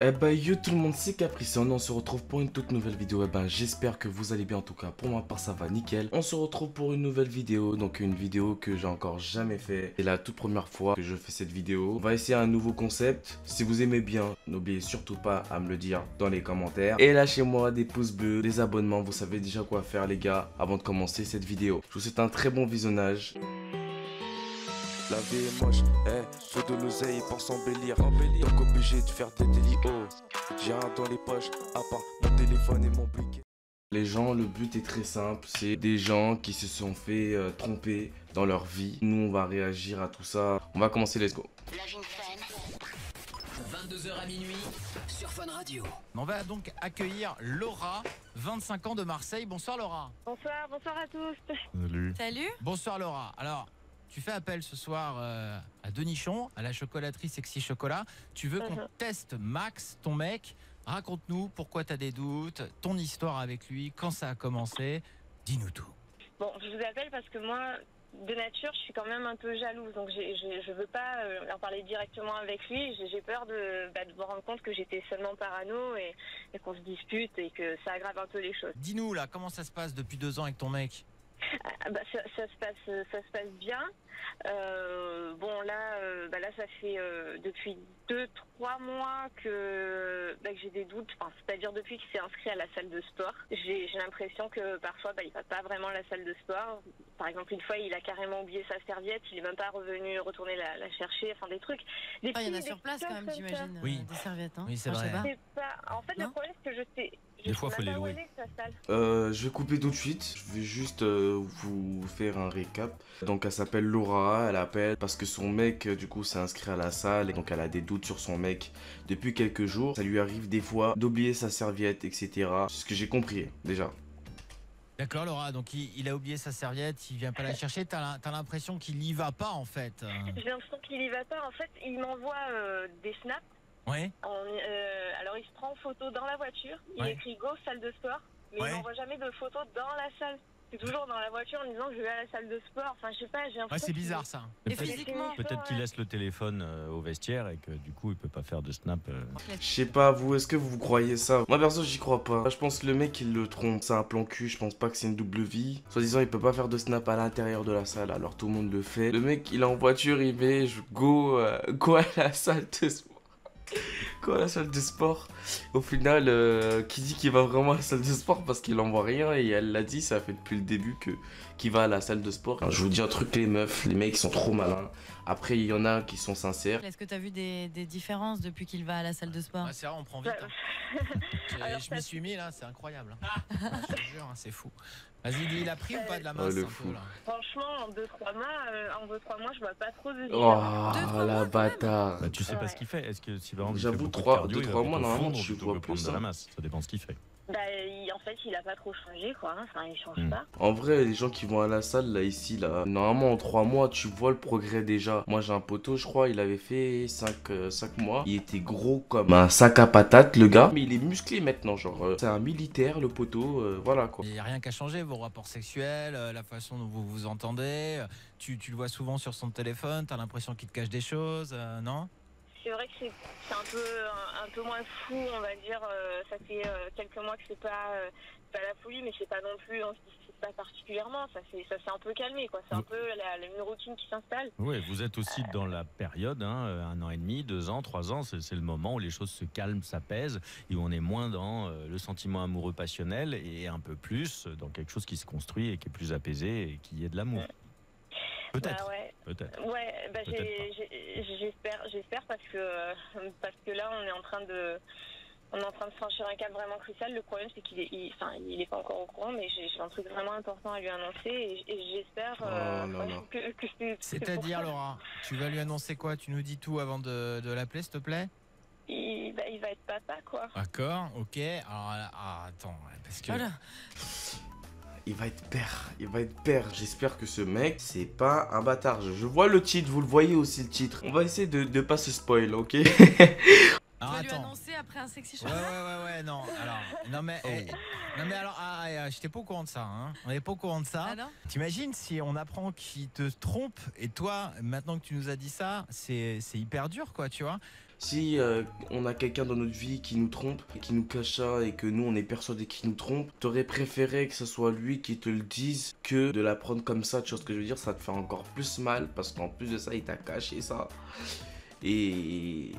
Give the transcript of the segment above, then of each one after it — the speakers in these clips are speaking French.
Eh ben yo tout le monde, c'est Caprice, on se retrouve pour une toute nouvelle vidéo. Eh ben j'espère que vous allez bien, en tout cas pour ma part ça va nickel. On se retrouve pour une nouvelle vidéo, donc une vidéo que j'ai encore jamais fait. C'est la toute première fois que je fais cette vidéo. On va essayer un nouveau concept. Si vous aimez bien, n'oubliez surtout pas à me le dire dans les commentaires. Et lâchez-moi des pouces bleus, des abonnements, vous savez déjà quoi faire les gars avant de commencer cette vidéo. Je vous souhaite un très bon visionnage. La vie est moche, faut de l'oseille pour s'embellir. Donc obligé de faire des délits, oh. J'ai rien dans les poches, à part mon téléphone et mon briquet. Les gens, le but est très simple, c'est des gens qui se sont fait tromper dans leur vie. Nous, on va réagir à tout ça. On va commencer, let's go. 22h à minuit sur Fun Radio. On va donc accueillir Laura, 25 ans de Marseille. Bonsoir Laura. Bonsoir, bonsoir à tous. Salut. Bonsoir Laura. Alors, tu fais appel ce soir à Denichon, à la chocolaterie Sexy Chocolat. Tu veux qu'on teste Max, ton mec. Raconte-nous pourquoi tu as des doutes, ton histoire avec lui, quand ça a commencé. Dis-nous tout. Bon, je vous appelle parce que moi, de nature, je suis quand même un peu jalouse. Donc, je veux pas en parler directement avec lui. J'ai peur de me rendre compte que j'étais seulement parano et qu'on se dispute et que ça aggrave un peu les choses. Dis-nous là, comment ça se passe depuis 2 ans avec ton mec? Ça se passe bien. Bon là ça fait depuis 2-3 mois que j'ai des doutes. Enfin, c'est-à-dire depuis qu'il s'est inscrit à la salle de sport, j'ai l'impression que parfois il va pas vraiment à la salle de sport. Par exemple, une fois il a carrément oublié sa serviette, il est même pas retourner la chercher. Enfin des trucs. Il y en a sur place quand même, j'imagine. Oui. Des serviettes. Hein. Oui, c'est Enfin, vrai. En fait, Non, le problème c'est que je sais. Des fois, faut les louer. Sa salle. Je vais couper tout de suite. Je vais juste vous faire un récap. Donc elle s'appelle Laura, elle appelle parce que son mec du coup s'est inscrit à la salle et donc elle a des doutes sur son mec depuis quelques jours. Ça lui arrive des fois d'oublier sa serviette, etc. C'est ce que j'ai compris déjà. D'accord Laura, donc il a oublié sa serviette, il vient pas la chercher, t'as l'impression qu'il y va pas en fait. J'ai l'impression qu'il y va pas. En fait, il m'envoie des snaps. Ouais. Alors il se prend en photo dans la voiture, il Ouais. écrit go salle de sport, mais Ouais. il m'envoie jamais de photos dans la salle. C'est toujours dans la voiture en disant que je vais à la salle de sport. Enfin, je sais pas, j'ai Ouais, l'impression. c'est bizarre ça. Et physiquement, Peut-être qu'il laisse le téléphone au vestiaire et que du coup il peut pas faire de snap. Je sais pas vous, est-ce que vous croyez ça? Moi perso j'y crois pas. Je pense que le mec il le trompe, c'est un plan cul, je pense pas que c'est une double vie. Soit disant il peut pas faire de snap à l'intérieur de la salle alors tout le monde le fait. Le mec il est en voiture, il met go à la salle de sport. Quoi, la salle de sport? Au final, qui dit qu'il va vraiment à la salle de sport parce qu'il en voit rien et elle l'a dit, ça fait depuis le début qu'il va à la salle de sport. Alors, je vous dis un truc, les meufs, les mecs sont trop malins. Après, il y en a qui sont sincères. est-ce que tu as vu des différences depuis qu'il va à la salle de sport? Ouais, c'est vrai, on prend vite. Alors, Je m'y suis mis là, c'est incroyable. Je te jure, hein, c'est fou. Vas-y, dis, il a pris ou pas de la masse le un fou. peu, là? Franchement, en 2-3 mois, je vois pas trop de Oh, différence. 2-3 la mois, bâtard. Bah, tu sais pas Ouais. ce qu'il fait. Est-ce que si par exemple il J'avoue, fait beaucoup de 3 cardio, il va 2-3 mois, plutôt normalement, fondre tu plutôt vois que prendre plus, de la hein. masse. Ça dépend ce qu'il fait. En fait, il a pas trop changé, quoi. Hein. Enfin, il change Mm. pas. En vrai, les gens qui vont à la salle, là, ici, là, normalement, en 3 mois, tu vois le progrès déjà. Moi, j'ai un poteau, je crois, il avait fait 5 mois. Il était gros comme un sac à patates, le gars. Mais il est musclé maintenant, genre, c'est un militaire, le poteau, voilà, quoi. Il n'y a rien qu'à changer, vos rapports sexuels, la façon dont vous vous entendez. Tu le vois souvent sur son téléphone, t'as l'impression qu'il te cache des choses, non? C'est vrai que c'est un peu moins fou, on va dire. Ça fait quelques mois que c'est pas la folie, mais c'est pas non plus, on se dispute pas particulièrement. Ça s'est un peu calmé, quoi. C'est un peu une routine qui s'installe. Oui, vous êtes aussi dans la période, hein, 1 an et demi, 2 ans, 3 ans, c'est le moment où les choses se calment, s'apaisent, et où on est moins dans le sentiment amoureux passionnel et un peu plus dans quelque chose qui se construit et qui est plus apaisé et qui est de l'amour. Peut-être. Bah ouais. Peut-être. Ouais, Peut-être j'espère parce que là on est en train de franchir un cap vraiment crucial. Le problème c'est qu'il est pas encore au courant, mais j'ai un truc vraiment important à lui annoncer et j'espère Oh là là. que c'est. C'est-à-dire, Laura, tu vas lui annoncer quoi? Tu nous dis tout avant de l'appeler, s'il te plaît? Il va être papa, quoi. D'accord, ok. Alors, attends, parce que... Voilà. Il va être père, il va être père. J'espère que ce mec, c'est pas un bâtard. Je vois le titre, vous le voyez aussi le titre. On va essayer de pas se spoil, ok? Tu Alors, vas lui attends. annoncer après un sexy Ouais, show. non. Alors, non mais, non mais alors, j'étais pas au courant de ça. Hein. On n'est pas au courant de ça. Ah non? T'imagines si on apprend qu'il te trompe et toi, maintenant que tu nous as dit ça, c'est hyper dur, quoi, tu vois. Si on a quelqu'un dans notre vie qui nous trompe, qui nous cache ça et que nous on est persuadé qu'il nous trompe, t'aurais préféré que ce soit lui qui te le dise que de la prendre comme ça, tu vois ce que je veux dire, ça te fait encore plus mal parce qu'en plus de ça il t'a caché ça. Et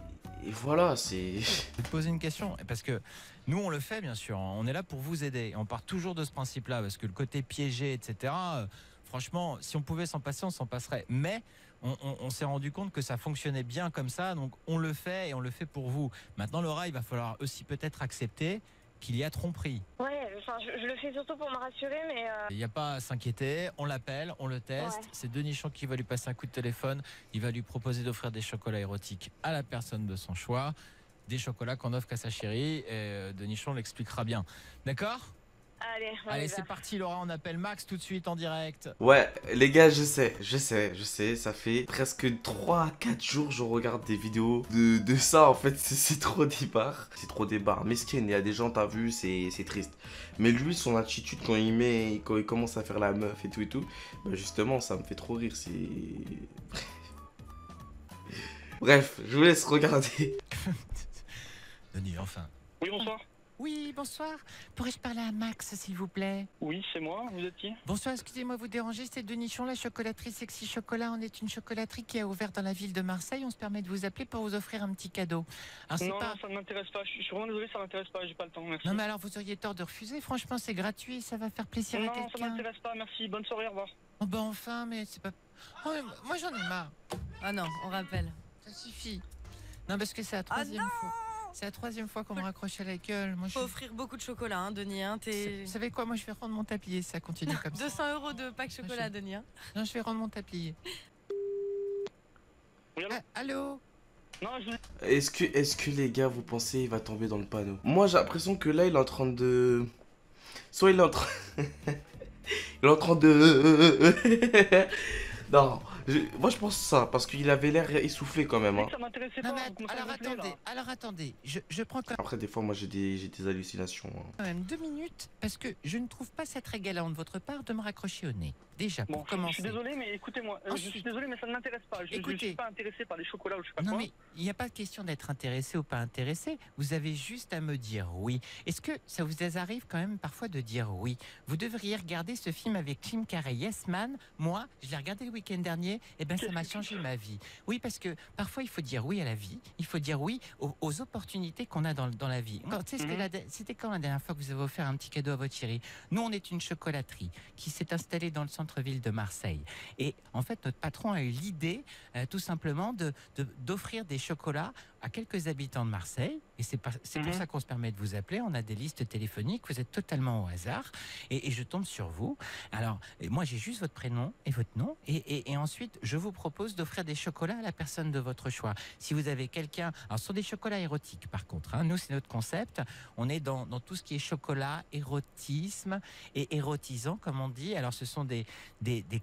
voilà, c'est... Je vais te poser une question, parce que nous on le fait bien sûr, on est là pour vous aider, on part toujours de ce principe-là, parce que le côté piégé, etc., franchement, si on pouvait s'en passer, on s'en passerait, mais on s'est rendu compte que ça fonctionnait bien comme ça, donc on le fait et on le fait pour vous. Maintenant Laura, il va falloir aussi peut-être accepter qu'il y a tromperie. Ouais, enfin, je le fais surtout pour me rassurer, mais Il n'y a pas à s'inquiéter, on l'appelle, on le teste. Ouais. C'est Denichon qui va lui passer un coup de téléphone. Il va lui proposer d'offrir des chocolats érotiques à la personne de son choix. Des chocolats qu'on offre qu'à sa chérie. Et Denichon l'expliquera bien. D'accord ? allez, on Allez, y va. c'est parti Laura, on appelle Max tout de suite en direct. Ouais, les gars, je sais, ça fait presque 3 à 4 jours je regarde des vidéos de ça, en fait, c'est trop débarre. C'est trop débarre. Mesquin, il y a des gens, t'as vu, c'est triste. Mais lui, son attitude quand il commence à faire la meuf et tout, bah justement, ça me fait trop rire, c'est... Bref, je vous laisse regarder. Denis, enfin. Oui, bonsoir. Oui, bonsoir. Pourrais-je parler à Max, s'il vous plaît ? Oui, c'est moi. Vous êtes qui? Bonsoir, excusez-moi de vous déranger, c'est Denichon, la chocolaterie Sexy Chocolat. On est une chocolaterie qui a ouvert dans la ville de Marseille. On se permet de vous appeler pour vous offrir un petit cadeau. Alors, c'est Non, pas... non, ça ne m'intéresse pas. Je suis vraiment désolé, ça m'intéresse pas. J'ai pas le temps, merci. Non, mais alors vous auriez tort de refuser. Franchement, c'est gratuit, ça va faire plaisir à Non, ça quelqu'un. m'intéresse pas, merci. Bonne soirée, au revoir. Oh, bah enfin, mais c'est pas. Oh, mais moi j'en ai marre. Ah non, on rappelle. Ça suffit. Non, parce que c'est la troisième fois. C'est la troisième fois qu'on me raccroche à la gueule. Moi, je... Faut offrir beaucoup de chocolat, hein, Denis. Hein, Vous savez quoi, moi je vais rendre mon tablier, ça continue comme ça. 200 € de pack chocolat, Denis. Hein. Non, je vais rendre mon tablier. Oui, allô? Allô? Non, je vous... Est-ce que les gars, vous pensez il va tomber dans le panneau? Moi, j'ai l'impression que là, il est en train de... Soit il est en train... il est en train de... Non, moi je pense ça, parce qu'il avait l'air essoufflé quand même. Hein. Ça m'intéressait Non, pas. mais vous commencez à alors me gonfler, attendez, là. alors attendez. Je prends quand Après, des fois, moi j'ai des hallucinations. Hein. même 2 minutes parce que je ne trouve pas ça très galant de votre part de me raccrocher au nez. Déjà, Bon, pour je commencer. suis désolé, mais écoutez-moi. Je Ensuite- suis désolé, mais ça ne m'intéresse pas. Je Écoutez. suis pas intéressé par les chocolats ou je sais pas Non, quoi. mais il n'y a pas de question d'être intéressé ou pas intéressé. Vous avez juste à me dire oui. Est-ce que ça vous arrive quand même parfois de dire oui? Vous devriez regarder ce film avec Jim Carrey, Yes Man. Moi, je l'ai regardé le week-end dernier. Et ben, ça m'a changé ma vie. Oui, parce que parfois, il faut dire oui à la vie. Il faut dire oui aux opportunités qu'on a dans la vie. C'était quand la dernière fois que vous avez offert un petit cadeau à votre chérie? Nous, on est une chocolaterie qui s'est installée dans le centre-ville de Marseille. Et en fait, notre patron a eu l'idée, tout simplement, d'offrir des chocolats à quelques habitants de Marseille. Et c'est pour ça qu'on se permet de vous appeler. On a des listes téléphoniques. Vous êtes totalement au hasard. Et je tombe sur vous. Alors, moi, j'ai juste votre prénom et votre nom. Et ensuite, je vous propose d'offrir des chocolats à la personne de votre choix. Si vous avez quelqu'un... Alors, ce sont des chocolats érotiques, par contre. Hein. Nous, c'est notre concept. On est dans tout ce qui est chocolat, érotisme et érotisant, comme on dit. Alors, ce sont des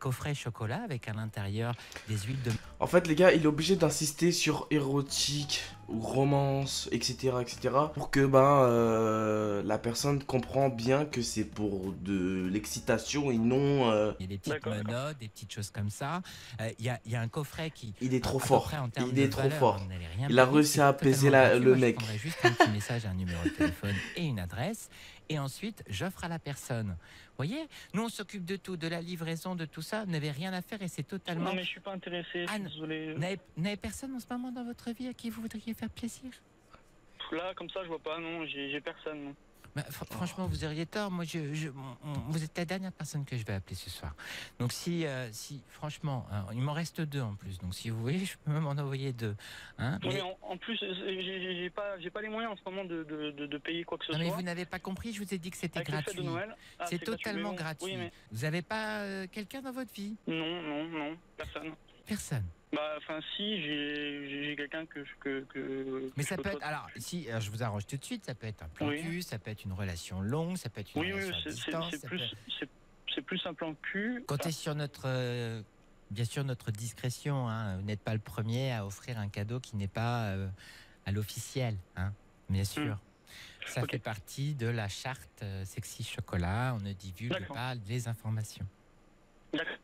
coffrets chocolat avec à l'intérieur des huiles de... En fait, les gars, il est obligé d'insister sur érotique ou romance, etc., pour que la personne comprend bien que c'est pour de l'excitation et non. Il y a des petites D'accord, menottes, des petites choses comme ça. Il y a un coffret qui... Il est trop à peu fort. près en termes Il est de trop valeur, fort. vous n'allez rien Il a payer, réussi c'est à apaiser totalement gratuit. le Moi, mec. Je prendrai juste un petit message, un numéro de téléphone et une adresse. Et ensuite, j'offre à la personne. Vous voyez, nous, on s'occupe de tout, de la livraison, de tout ça. Vous n'avez rien à faire et c'est totalement... Non, mais je suis pas intéressé. Je suis désolé. Vous n'avez personne en ce moment dans votre vie à qui vous voudriez faire plaisir? Là, comme ça, je vois pas. Non, j'ai personne. Non. Bah, franchement, vous auriez tort. Moi, vous êtes la dernière personne que je vais appeler ce soir. Donc, si franchement, hein, il m'en reste 2 en plus. Donc, si vous voulez, je peux même en envoyer 2. Hein, Oui, mais en plus, j'ai pas les moyens en ce moment de payer quoi que ce non, soit. mais vous n'avez pas compris. Je vous ai dit que c'était Avec les fêtes gratuit. de Noël. Ah, C'est totalement gratuit. gratuit. Oui, mais... Vous n'avez pas quelqu'un dans votre vie? Non, personne. Personne. Bah, enfin, si, j'ai quelqu'un que Mais je ça peux peut être. pas- Alors, alors, je vous arrange tout de suite. Ça peut être un plan Oui. cul, ça peut être une relation longue, ça peut être une Oui, relation à distance. c'est ça plus, peut- c'est plus un plan cul. Comptez sur notre, bien sûr, notre discrétion. Hein. Vous n'êtes pas le premier à offrir un cadeau qui n'est pas à l'officiel, hein. Bien sûr. Ça Ok. fait partie de la charte Sexy Chocolat. On ne divulgue D'accord. pas les informations. D'accord.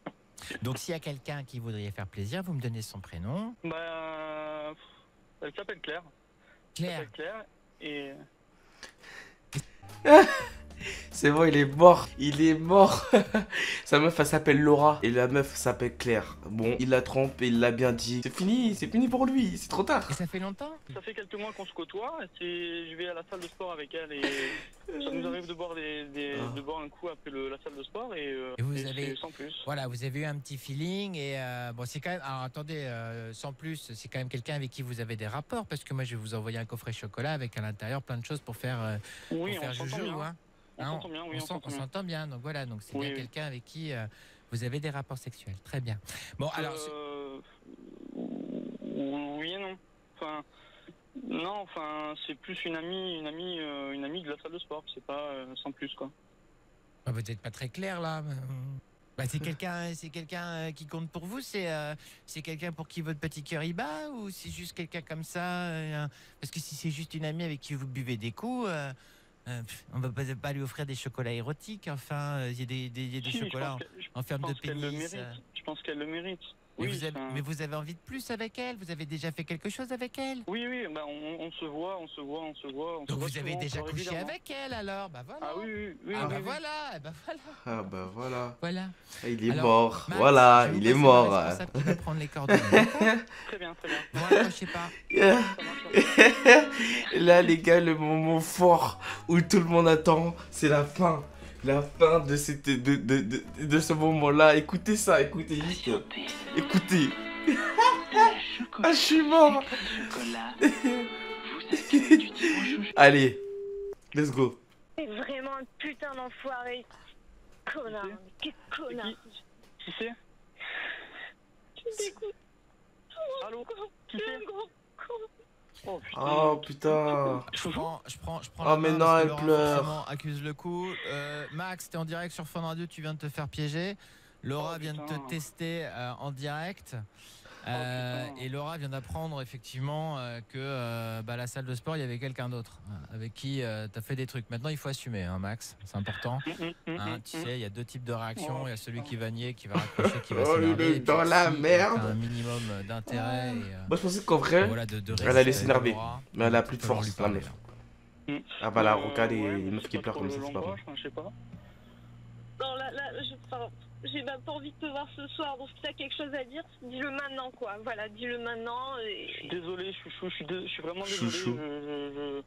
Donc, s'il y a quelqu'un qui voudrait faire plaisir, vous me donnez son prénom. Bah, Elle s'appelle Claire. Claire. Elle s'appelle Claire et... C'est bon, il est mort. Il est mort. Sa meuf, elle s'appelle Laura. Et la meuf s'appelle Claire. Bon, il la trompe et il l'a bien dit. C'est fini pour lui. C'est trop tard. Et ça fait longtemps? Ça fait quelques mois qu'on se côtoie. Je vais à la salle de sport avec elle et ça nous arrive de boire, de boire un coup après la salle de sport et vous et avez- c'est sans plus. Voilà, vous avez eu un petit feeling et bon, c'est quand même. Alors attendez, sans plus, c'est quand même quelqu'un avec qui vous avez des rapports parce que moi je vais vous envoyer un coffret chocolat avec à l'intérieur plein de choses pour faire, Oui, pour on faire s'entend joujou, bien. hein. On Hein, s'entend bien, oui, on on s'entend bien. s'entend bien. Donc voilà, donc c'est Oui, bien oui. quelqu'un avec qui vous avez des rapports sexuels. Très bien. Bon, alors. Oui et non. Enfin, non, enfin, c'est plus une amie de la salle de sport. C'est pas sans plus quoi. Vous n'êtes pas très clair là. Bah, c'est quelqu'un qui compte pour vous. C'est quelqu'un pour qui votre petit cœur y bat ou c'est juste quelqu'un comme ça parce que si c'est juste une amie avec qui vous buvez des coups, on va pas lui offrir des chocolats érotiques. Enfin, il y a des Si, chocolats en je forme de pense qu'elle le pénis. mérite. Je pense qu'elle le mérite. Mais, Oui, enfin, mais vous avez envie de plus avec elle? Vous avez déjà fait quelque chose avec elle? oui, bah, on se voit. Donc vous avez déjà couché avec elle alors? Bah voilà. Ah oui, Ah bah oui. voilà, eh bah voilà. Ah bah voilà. Voilà. Ah, il est Alors, mort. Max, Voilà, je vais vous il est passer mort. le responsable qui va prendre les coordonnées. D'accord? Très bien, très bien. Vous raccrochez pas. Là, les gars, le moment fort où tout le monde attend, c'est la fin. La fin de, de ce moment-là. Écoutez ça, écoutez juste. Écoutez. Ah, je suis mort. Allez, let's go. C'est vraiment un putain d'enfoiré. Connard. Quel connard. Qui c'est? Tu me dégoûtes. Allô? Qui C'est c'est? un gros con. Oh putain. Oh putain. Je prends Oh, la mais main non, parce que elle Laura, pleure. forcément, accuse le coup. Max, t'es en direct sur Fun Radio, tu viens de te faire piéger. Laura Oh, vient de te putain. tester en direct. putain. Et Laura vient d'apprendre effectivement que bah, à la salle de sport, il y avait quelqu'un d'autre avec qui t'as fait des trucs. Maintenant, il faut assumer, hein, Max, c'est important. Hein, tu sais, il y a deux types de réactions. Il y a celui qui va nier, qui va raccrocher, qui va Oh, il s'énerver. est Et puis dans si la t'as merde. un minimum d'intérêt. Et, Moi, je pensais qu'en vrai, voilà, de elle allait respect s'énerver. de Laura, Mais elle a tu plus de peux leur force, lui la parler, meuf. là. Ah bah, la rocade et Ouais, une mais meuf c'est qui pas pleure trop comme ça, le c'est pas bon. langage, je sais pas. Non, là, j'ai même pas envie de te voir ce soir. Donc, si t'as quelque chose à dire, dis-le maintenant, quoi. Voilà, dis-le maintenant. Je suis désolé, chouchou, je suis vraiment Chouchou. désolé.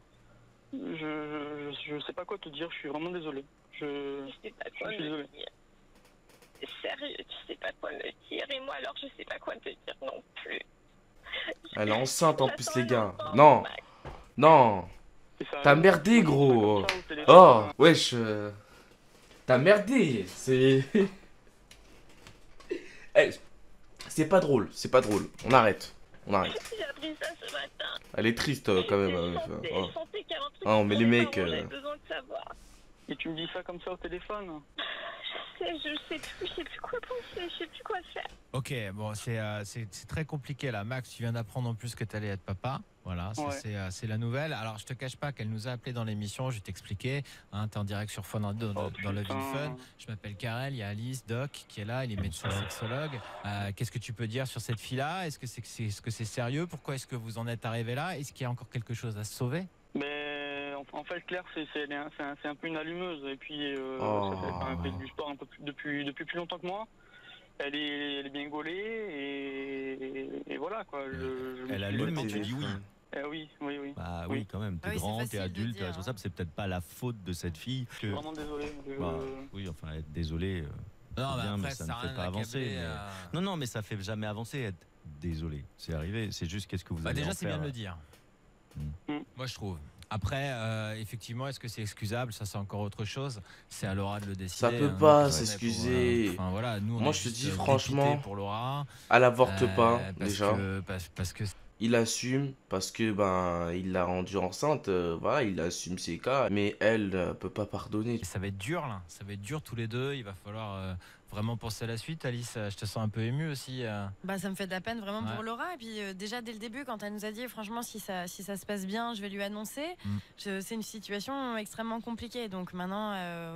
Je sais pas quoi te dire, je suis vraiment désolé. Tu sais pas quoi Je suis me désolé. dire. Sérieux, tu sais pas quoi me dire. Et moi, alors, je sais pas quoi te dire non plus. Elle est enceinte en plus, J'attends les gars. un enfant, Non, Max. non. Et ça T'as arrive, merdé, on dit pas gros. comme ça au téléphone, Oh, hein. wesh. T'as merdé. C'est. Eh, c'est pas drôle, c'est pas drôle. On arrête. On arrête. J'ai appris ça ce matin. Elle est triste quand même. Je meuf. sentais, Oh. je sentais qu'il y avait un truc Ah, mais sur les mes mecs, parents, j'avais besoin de savoir. Et tu me dis ça comme ça au téléphone? Je sais plus quoi penser, je sais plus quoi faire. Ok, bon, c'est très compliqué là. Max, tu viens d'apprendre en plus que tu allais être papa. Voilà, ça, Ouais. c'est la nouvelle. Alors, je te cache pas qu'elle nous a appelé dans l'émission. Je vais t'expliquer. Hein, tu es en direct sur Fun Radio dans Love putain. in Fun. Je m'appelle Karel. Il y a Alice, Doc qui est là. Il est médecin sexologue. Qu'est-ce que tu peux dire sur cette fille-là? Est-ce que c'est sérieux? Pourquoi est-ce que vous en êtes arrivé là? Est-ce qu'il y a encore quelque chose à sauver? Mais en fait, Claire, c'est un peu une allumeuse. Et puis, Oh. ça fait un peu du sport un peu depuis plus longtemps que moi. Elle est bien gaulée et voilà quoi. Elle allume, mais tu dis oui. Oui. Bah Oui. oui, quand même. T'es Ah oui, c'est grand, t'es facile de adulte, t'es dire, responsable. C'est peut-être pas la faute de cette fille. Je suis vraiment désolé. Bah, oui, enfin, être désolé. Non, c'est mais bien, après, mais ça ça ne a fait rien pas à avancer. accabler, mais- Non, mais ça fait jamais avancer. Être désolé, c'est arrivé. C'est juste qu'est-ce que vous Bah, allez déjà, en c'est bien faire. de le dire. Mm. Moi, je trouve. Après, effectivement, est-ce que c'est excusable? Ça, c'est encore autre chose. C'est à Laura de le décider. Ça peut hein. pas Nous, on est s'excuser. pour, enfin, voilà, nous, on Moi, est je te juste, dis, dépités franchement, pour Laura. Elle avorte pas, Parce déjà. parce que Il assume parce que ben il l'a rendue enceinte, voilà, il assume ses cas, mais elle peut pas pardonner. ça va être dur, là. Ça va être dur tous les deux. Il va falloir vraiment penser à la suite. Alice, je te sens un peu émue aussi. Bah, ça me fait de la peine vraiment Ouais. pour Laura. Et puis déjà dès le début, quand elle nous a dit franchement si ça se passe bien, je vais lui annoncer. C'est une situation extrêmement compliquée. Donc maintenant,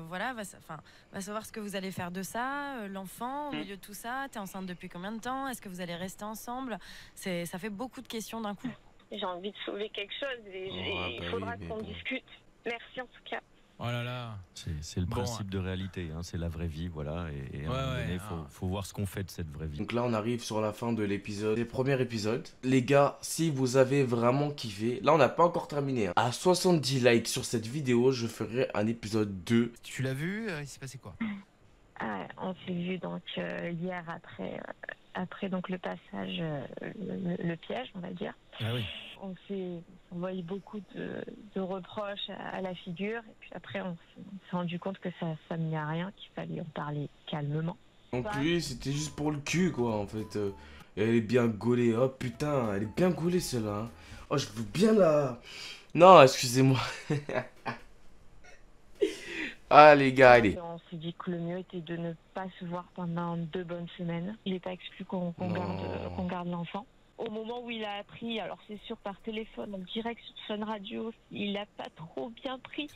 voilà, va savoir ce que vous allez faire de ça, l'enfant au milieu de tout ça. T'es enceinte depuis combien de temps? Est-ce que vous allez rester ensemble? Ça fait beaucoup de questions d'un coup. j'ai envie de sauver quelque chose et il faudra qu'on discute. Merci en tout cas. Oh là là. C'est le principe de réalité, hein, c'est la vraie vie, voilà. Et à un moment donné, faut voir ce qu'on fait de cette vraie vie. Donc là, on arrive sur la fin de l'épisode, le premier épisode. Les gars, si vous avez vraiment kiffé, là, on n'a pas encore terminé. Hein. À 70 likes sur cette vidéo, je ferai un épisode 2. Tu l'as vu? Il s'est passé quoi? On s'est vu donc hier après donc le passage, le piège, on va dire. Ah oui. On s'est envoyé beaucoup de reproches à la figure. Et puis après, on s'est rendu compte que ça menait à rien, qu'il fallait en parler calmement. Donc lui, c'était juste pour le cul, quoi, en fait. Et elle est bien gaulée. Oh putain, elle est bien gaulée, celle-là. Hein. Oh, je veux bien la... Non, excusez-moi. Ah, les gars, allez. On s'est dit que le mieux était de ne pas se voir pendant 2 bonnes semaines. Il n'est pas exclu qu'on garde l'enfant. Au moment où il a appris, alors c'est sûr par téléphone, en direct sur Fun Radio, il n'a pas trop bien pris.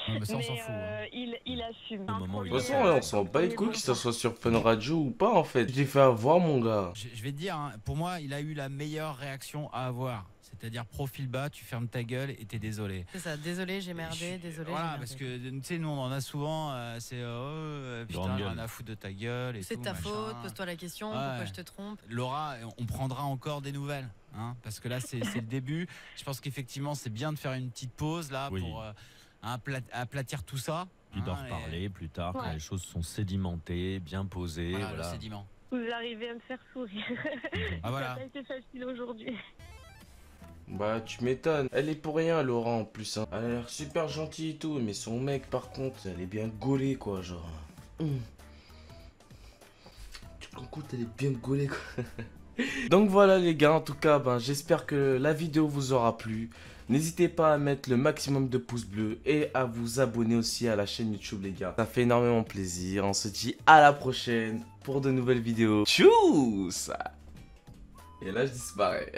Mais ça, on s'en fout. Hein. Il assume. De toute façon, on s'en bat les couilles que ça soit sur Fun Radio ou pas, en fait. Je l'ai fait avoir, mon gars. Je vais te dire, hein, pour moi, il a eu la meilleure réaction à avoir. C'est-à-dire profil bas, tu fermes ta gueule et t'es désolé. C'est ça, désolé, j'ai merdé, désolé. Voilà, parce que tu sais, nous on en a souvent, c'est putain, j'ai rien à foutre de ta gueule. C'est ta faute, pose-toi la question, pourquoi je te trompe. Laura, on prendra encore des nouvelles, hein, parce que là c'est le début. Je pense qu'effectivement c'est bien de faire une petite pause là pour aplatir tout ça. Puis d'en reparler plus tard quand les choses sont sédimentées, bien posées. Voilà. Le sédiment. Vous arrivez à me faire sourire. Ah voilà. Ça n'a pas été facile aujourd'hui. Bah tu m'étonnes, elle est pour rien Laura en plus hein. Elle a l'air super gentille et tout, mais son mec par contre, elle est bien gaulée quoi, genre. Tu te rends compte, elle est bien gaulée quoi. Donc voilà les gars, en tout cas, j'espère que la vidéo vous aura plu. N'hésitez pas à mettre le maximum de pouces bleus et à vous abonner aussi à la chaîne YouTube les gars. Ça fait énormément plaisir, on se dit à la prochaine pour de nouvelles vidéos. Tchuss! Et là je disparais.